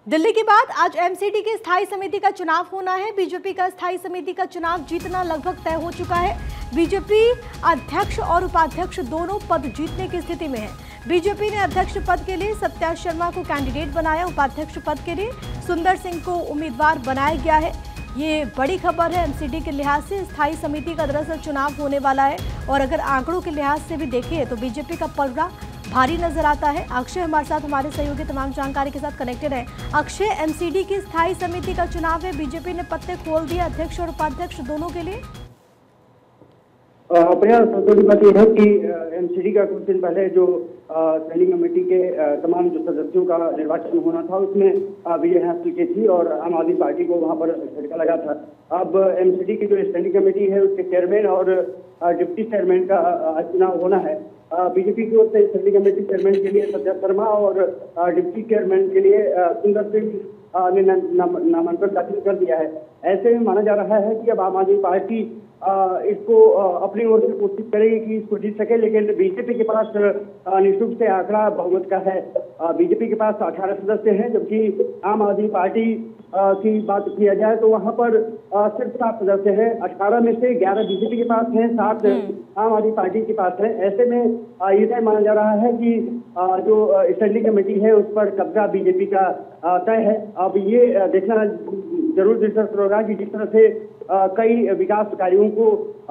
दिल्ली के बाद आज एमसीडी की स्थायी समिति का चुनाव होना है। बीजेपी का स्थायी समिति का चुनाव जीतना लगभग तय हो चुका है। बीजेपी अध्यक्ष और उपाध्यक्ष दोनों पद जीतने की स्थिति में है। बीजेपी ने अध्यक्ष पद के लिए सत्या शर्मा को कैंडिडेट बनाया। उपाध्यक्ष पद के लिए सुंदर सिंह को उम्मीदवार बनाया गया है। ये बड़ी खबर है। एमसीडी के लिहाज से स्थायी समिति का दरअसल चुनाव होने वाला है और अगर आंकड़ों के लिहाज से भी देखें तो बीजेपी का पलड़ा भारी नजर आता है। अक्षय हमारे साथ, हमारे सहयोगी तमाम जानकारी के साथ कनेक्टेड है। अक्षय, एमसीडी की स्थायी समिति का चुनाव है, बीजेपी ने पत्ते खोल दिए अध्यक्ष और उपाध्यक्ष दोनों के लिए। सबसे बड़ी बात यह है कि एमसीडी का कुछ दिन पहले जो स्टैंडिंग कमेटी के तमाम जो सदस्यों का निर्वाचन होना था उसमें विजय हासिल की थी और आम आदमी पार्टी को वहां पर झटका लगा था। अब एमसीडी की जो स्टैंडिंग कमेटी है उसके चेयरमैन और डिप्टी चेयरमैन का चुनाव होना है। बीजेपी की ओर से स्टैंडिंग कमेटी चेयरमैन के लिए सत्या शर्मा और डिप्टी चेयरमैन के लिए सुंदर सिंह ने नामांकन दाखिल कर दिया है। ऐसे में माना जा रहा है कि अब आम आदमी पार्टी इसको अपनी ओर से कोशिश करेगी कि इसको जीत सके, लेकिन बीजेपी के पास निश्चित रूप से आंकड़ा बहुमत का है। बीजेपी के पास 18 सदस्य हैं, जबकि आम आदमी पार्टी की बात किया जाए तो वहां पर सिर्फ 7 सदस्य हैं। 18 में से 11 बीजेपी के पास हैं, 7 आम आदमी पार्टी के पास है। ऐसे में ये तय माना जा रहा है कि जो स्टैंडिंग कमेटी है उस पर कब्जा बीजेपी का तय है। अब ये देखना जरूर दिलचस्प होगा कि जिस तरह से कई विकास कार्यों को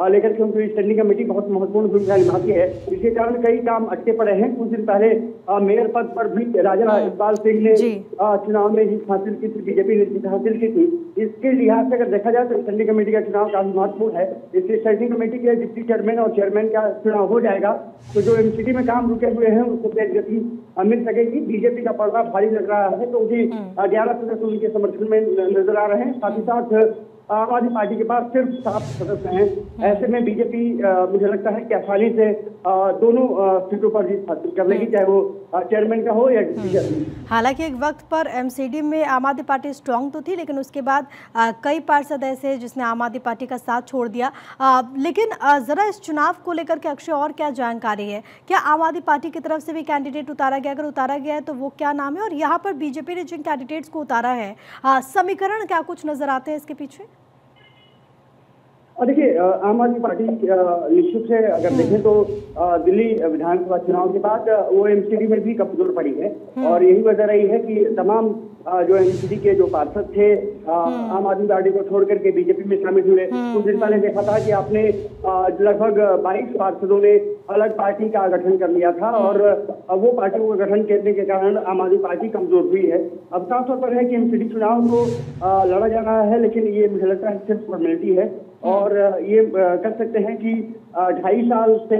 लेकर के उनकी स्टैंडिंग कमेटी बहुत महत्वपूर्ण भूमिका निभाती है। इसके कारण कई काम अटके पड़े हैं। कुछ दिन पहले मेयर पद पर भी राजा इकबाल सिंह ने चुनाव में जीत हासिल की थी, बीजेपी ने जीत हासिल की थी। इसके लिहाज से अगर देखा जाए तो स्टैंडिंग कमेटी का चुनाव काफी महत्वपूर्ण है। इसलिए स्टैंडिंग कमेटी के डिप्टी चेयरमैन और चेयरमैन का चुनाव हो जाएगा तो जो एमसीडी में काम रुके हुए हैं उसको तेज गति मिल सकेगी। बीजेपी का पर्दा भारी लग रहा है क्योंकि 11 सदस्य उनके समर्थन में नजर आ रहे हैं। साथ ही साथ आम आदमी पार्टी के पास सिर्फ 7 सदस्य हैं। ऐसे में बीजेपी मुझे लगता है कि आसानी से दोनों सीटों पर जीत हासिल कर लेगी, चाहे वो चेयरमैन का हो या डिप्टी। हालांकि एक वक्त पर एमसीडी में आम आदमी पार्टी स्ट्रांग तो थी, लेकिन उसके बाद कई पार्षद ऐसे जिसने आम आदमी पार्टी का साथ छोड़ दिया। लेकिन जरा इस चुनाव को लेकर के अक्षय और क्या जानकारी है? क्या आम आदमी पार्टी की तरफ से भी कैंडिडेट उतारा गया? अगर उतारा गया है तो वो क्या नाम है? और यहाँ पर बीजेपी ने जिन कैंडिडेट्स को उतारा है, समीकरण क्या कुछ नजर आते हैं इसके पीछे? और देखिए, आम आदमी पार्टी निश्चित से अगर देखें तो दिल्ली विधानसभा चुनाव के बाद वो एमसीडी में भी कमजोर पड़ी है और यही वजह रही है कि तमाम जो एमसीडी के जो पार्षद थे आम आदमी पार्टी को छोड़ करके बीजेपी में शामिल हुए। कुछ दिन पहले देखा था कि आपने लगभग 22 पार्षदों ने अलग पार्टी का गठन कर लिया था और वो पार्टियों का गठन करने के कारण आम आदमी पार्टी कमजोर हुई है। अब साफ तौर पर है कि एमसीडी चुनाव को लड़ा जा रहा है, लेकिन ये मुझे लगता है सिर्फ फॉर्मेलिटी है और ये कर सकते हैं कि 2.5 साल से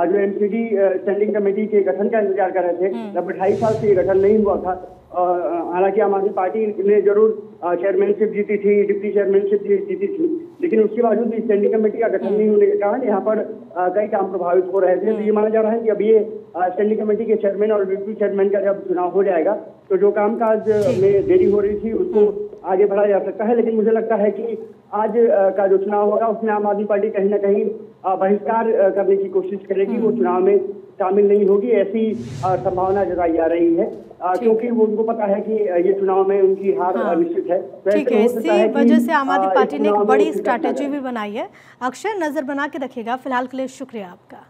जो एमसीडी स्टैंडिंग कमेटी के गठन का इंतजार कर रहे थे, जब 2.5 साल से ये गठन नहीं हुआ था। हालांकि आम आदमी पार्टी ने जरूर चेयरमैनशिप जीती थी, डिप्टी चेयरमैनशिप जीती थी, लेकिन उसके बावजूद भी स्टैंडिंग कमेटी का गठन नहीं होने के कारण यहाँ पर कई काम प्रभावित हो रहे थे। तो ये माना जा रहा है कि अब ये स्टैंडिंग कमेटी के चेयरमैन और डिप्टी चेयरमैन का जब चुनाव हो जाएगा तो जो कामकाज में देरी हो रही थी उसको आगे बढ़ाया जा सकता है। लेकिन मुझे लगता है कि आज का जो चुनाव होगा उसमें आम आदमी पार्टी कहीं ना कहीं बहिष्कार करने की कोशिश करेगी, वो चुनाव में शामिल नहीं होगी, ऐसी संभावना जताई जा रही है क्योंकि वो उनको पता है कि ये चुनाव में उनकी हार निश्चित है। ठीक है, इसी वजह से आम आदमी पार्टी ने एक बड़ी स्ट्रैटेजी भी बनाई है। अक्षय, नजर बना के रखेगा। फिलहाल के लिए शुक्रिया आपका।